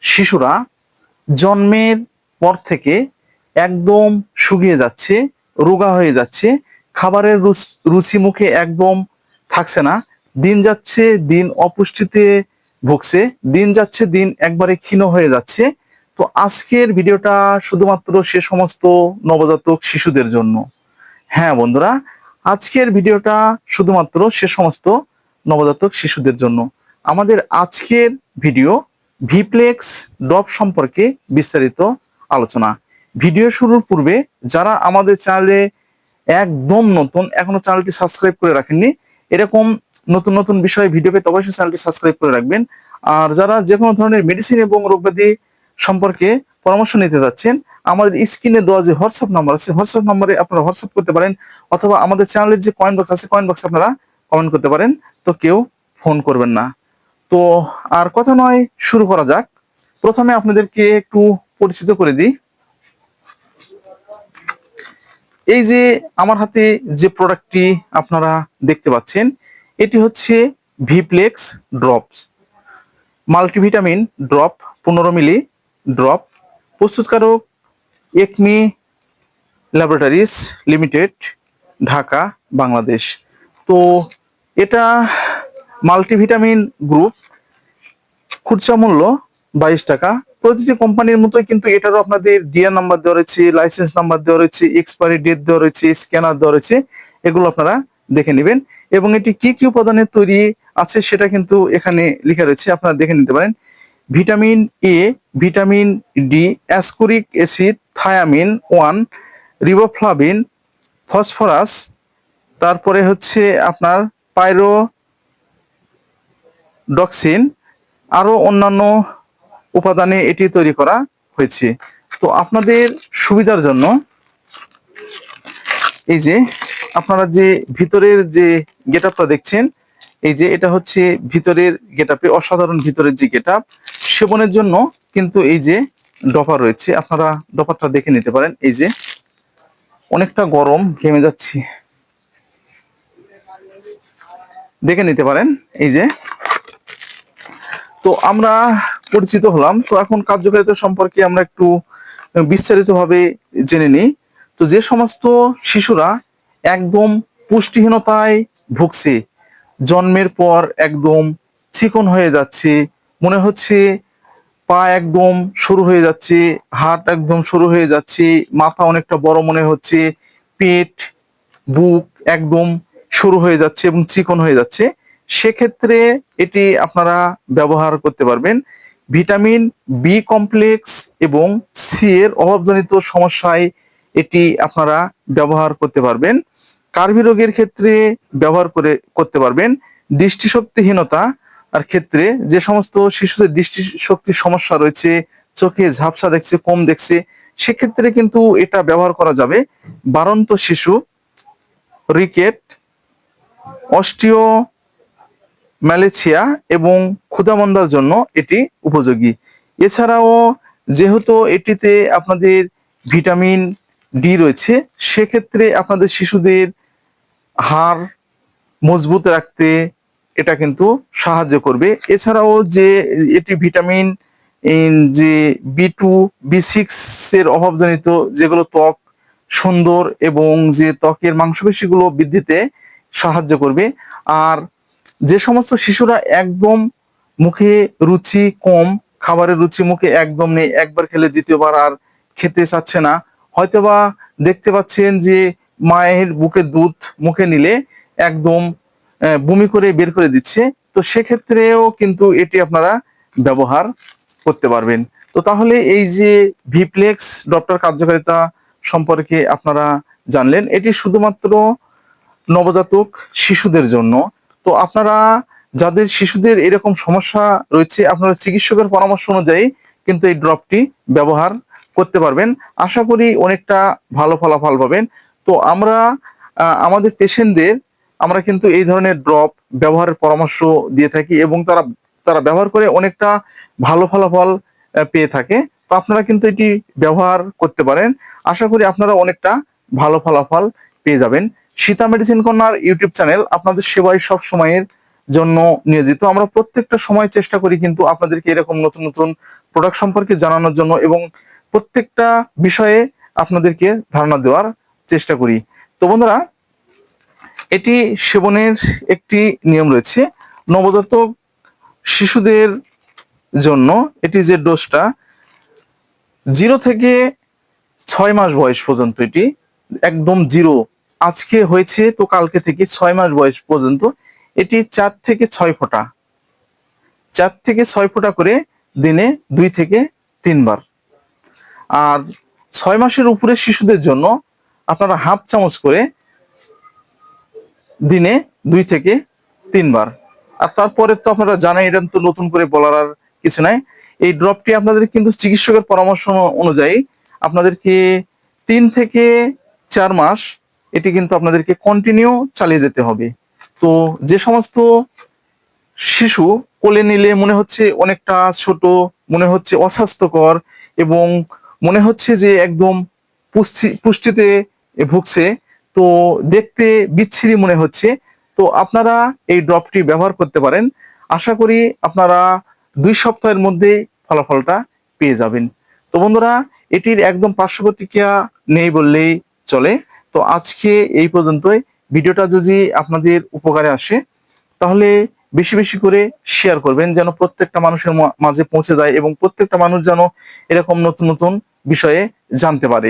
শিশুরা জন্মের পর থেকে একদম শুকিয়ে যাচ্ছে, রোগা হয়ে যাচ্ছে, খাবারের রুচি মুখে একদম থাকছে না, দিন যাচ্ছে দিন অপুষ্টিতে ভুগছে, দিন যাচ্ছে দিন একবারে ক্ষীণ হয়ে যাচ্ছে। তো আজকের ভিডিওটা শুধুমাত্র সে সমস্ত নবজাতক শিশুদের জন্য। হ্যাঁ বন্ধুরা, আজকের ভিডিওটা শুধুমাত্র সে সমস্ত নবজাতক শিশুদের জন্য। আমাদের আজকের ভিডিও ভিপ্লেক্স ড্রপ সম্পর্কে বিস্তারিত আলোচনা। ভিডিও শুরুর পূর্বে যারা আমাদের চ্যানেলে একদম নতুন, এখনো চ্যানেলটি সাবস্ক্রাইব করে রাখেননি, এরকম নতুন নতুন বিষয়ে ভিডিও পেতে অবশ্যই চ্যানেলটি সাবস্ক্রাইব করে রাখবেন। আর যারা যে কোনো ধরনের মেডিসিন এবং রোগব্যাধি সম্পর্কে পরামর্শ নিতে যাচ্ছেন, আমাদের স্ক্রিনে দেওয়া যে হোয়াটসঅ্যাপ নাম্বার আছে, হোয়াটসঅ্যাপ নাম্বারে আপনারা হোয়াটসঅ্যাপ করতে পারেন, অথবা আমাদের চ্যানেলের যে কমেন্ট বক্স আছে, কমেন্ট বক্সে আপনারা কমেন্ট করতে পারেন। তো কেউ ফোন করবেন না। তো আর কথা নয়, শুরু করা যাক। প্রথমে আপনাদেরকে একটু পরিচিত করে দিই। এই যে আমার হাতে যে প্রোডাক্টটি আপনারা দেখতে পাচ্ছেন, এটি হচ্ছে ভিপ্লেক্স ড্রপস মাল্টিভিটামিন ড্রপ, 15 মিলি ড্রপ। প্রস্তুতকারক একমি ল্যাবরেটরিজ লিমিটেড, ঢাকা, বাংলাদেশ। তো এটা মাল্টিভিটামিন গ্রুপ, খুচরা মূল্য 22 টাকা। প্রতিটি কোম্পানির মতোই কিন্তু এটারও আপনাদের ডিআর নাম্বার দেওয়া রয়েছে, লাইসেন্স নাম্বার দেওয়া রয়েছে, এক্সপায়ারি ডেট দেওয়া রয়েছে, স্ক্যানার দেওয়া রয়েছে, এগুলো আপনারা দেখে নেবেন। এবং এটি কি কি উপাদানের তৈরি আছে সেটা কিন্তু এখানে লেখা রয়েছে, আপনারা দেখে নিতে পারেন। Vitamin A, vitamin D, ascorbic acid, thiamine 1, riboflavin, phosphorus, তারপরে হচ্ছে আপনার পাইরোডক্সিন, আরো অন্যান্য উপাদানে এটি তৈরি করা হয়েছে। তো আপনাদের সুবিধার জন্য এই যে আপনারা যে ভিতরের যে গেটআপটা দেখছেন, এই যে এটা হচ্ছে ভিতরের গেটআপে, অসাধারণ ভিতরের যে গেটআপ, সেবনের জন্য কিন্তু এই যে ডপার রয়েছে, আপনারা ডপারটা দেখে নিতে পারেন। এই যে অনেকটা গরম, ঘেমে যাচ্ছি, দেখে নিতে পারেন। এই যে, তো আমরা পরিচিত হলাম। তো এখন কার্যকারিতা সম্পর্কে আমরা একটু বিস্তারিতভাবে জেনে নিই। তো যে সমস্ত শিশুরা একদম পুষ্টিহীনতায় ভুগছে, জন্মের পর একদম চিকন হয়ে যাচ্ছে, মনে হচ্ছে পা একদম শুরু হয়ে যাচ্ছে, হাত একদম শুরু হয়ে যাচ্ছে, মাথা অনেকটা বড় মনে হচ্ছে, পেট, বুক একদম শুরু হয়ে যাচ্ছে এবং চিকন হয়ে যাচ্ছে, সেক্ষেত্রে এটি আপনারা ব্যবহার করতে পারবেন। ভিটামিন বি কমপ্লেক্স এবং সি এর অভাবজনিত সমস্যায় এটি আপনারা ব্যবহার করতে পারবেন। কার্বি রোগের ক্ষেত্রে ব্যবহার করতে পারবেন। দৃষ্টিশক্তিহীনতা আর ক্ষেত্রে, যে সমস্ত শিশুদের দৃষ্টিশক্তির সমস্যা রয়েছে, চোখে ঝাপসা দেখছে, কম দেখছে, সেক্ষেত্রে কিন্তু এটা ব্যবহার করা যাবে। বাড়ন্ত শিশু, রিকেট, অস্টিও ম্যালেছিয়া এবং ক্ষুধামন্দার জন্য এটি উপযোগী। এছাড়াও যেহেতু এটিতে আপনাদের ভিটামিন ডি রয়েছে, সেক্ষেত্রে আপনাদের শিশুদের হাড় মজবুত রাখতে এটা কিন্তু সাহায্য করবে। এছাড়াও যে এটি ভিটামিন যে বি2, বি6 এর অভাবজনিত, যেগুলো ত্বক সুন্দর এবং যে ত্বকের মাংসপেশিগুলো বৃদ্ধিতে সাহায্য করবে। আর যে সমস্ত শিশুরা একদম মুখে রুচি কম, খাবারের রুচি মুখে একদম নেই, একবার খেলে দ্বিতীয়বার আর খেতে চাচ্ছে না, হয়তোবা দেখতে পাচ্ছেন যে মায়ের বুকের দুধ মুখে নিলে একদম বমি করে বের করে দিচ্ছে, তো সেক্ষেত্রেও কিন্তু এটি আপনারা ব্যবহার করতে পারবেন। তো তাহলে এই যে ভিপ্লেক্স ড্রপটার কার্যকারিতা সম্পর্কে আপনারা জানলেন, এটি শুধুমাত্র নবজাতক শিশুদের জন্য। তো আপনারা যাদের শিশুদের এরকম সমস্যা রয়েছে, আপনারা চিকিৎসকের পরামর্শ অনুযায়ী কিন্তু এই ড্রপটি ব্যবহার করতে পারবেন। আশা করি অনেকটা ভালো ফলাফল পাবেন। তো আমরা আমাদের পেশেন্টদের আমরা কিন্তু এই ধরনের ড্রপ ব্যবহারের পরামর্শ দিয়ে থাকি এবং তারা ব্যবহার করে অনেকটা ভালো ফলাফল পেয়ে থাকে। তো আপনারা কিন্তু এটি ব্যবহার করতে পারেন। আশা করি আপনারা অনেকটা ভালো ফলাফল পেয়ে যাবেন। Sita medicine corner YouTube channel আপনাদের সেবায় সব সময়ের জন্য নিয়োজিত। আমরা প্রত্যেকটা সময় চেষ্টা করি কিন্তু আপনাদেরকে এরকম নতুন নতুন প্রোডাক্ট সম্পর্কে জানানোর জন্য এবং প্রত্যেকটা বিষয়ে আপনাদেরকে ধারণা দেওয়ার চেষ্টা করি। তো বন্ধুরা, এটি সেবনের একটি নিয়ম রয়েছে। নবজাতক শিশুদের জন্য এটি যে ডোজটা 0 থেকে 6 মাস বয়স পর্যন্ত, এটি একদম জিরো, আজকে হয়েছে তো কালকে থেকে 6 মাস বয়স পর্যন্ত এটি 4 থেকে 6 ফোঁটা, 4 থেকে 6 ফোঁটা করে দিনে 2 থেকে 3 বার। আর 6 মাসের উপরে শিশুদের জন্য আপনারা হাফ চামচ করে দিনে 2 থেকে 3 বার। আর তারপরে তো আপনারা জানেন, এটা তো নতুন করে বলার আর কিছু নাই। এই ড্রপটি আপনাদের কিন্তু চিকিৎসকের পরামর্শ অনুযায়ী আপনাদেরকে 3 থেকে 4 মাস এটি কিন্তু আপনাদেরকে কন্টিনিউ চালিয়ে যেতে হবে। তো যে সমস্ত শিশু কোলে নিলে মনে হচ্ছে অনেকটা ছোট, মনে হচ্ছে অস্বাস্থ্যকর এবং মনে হচ্ছে যে একদম পুষ্টিতে ভুগছে, তো দেখতে বিচ্ছিরি মনে হচ্ছে, তো আপনারা এই ড্রপটি ব্যবহার করতে পারেন। আশা করি আপনারা 2 সপ্তাহের মধ্যে ফলাফলটা পেয়ে যাবেন। তো বন্ধুরা, এটির একদম পার্শ্ব প্রতিক্রিয়া নেই বললেই চলে। তো আজকে এই পর্যন্তই। ভিডিওটা যদি আপনাদের উপকারে আসে তাহলে বেশি বেশি করে শেয়ার করবেন, যেন প্রত্যেকটা মানুষের মাঝে পৌঁছে যায় এবং প্রত্যেকটা মানুষ যেন এরকম নতুন নতুন বিষয়ে জানতে পারে।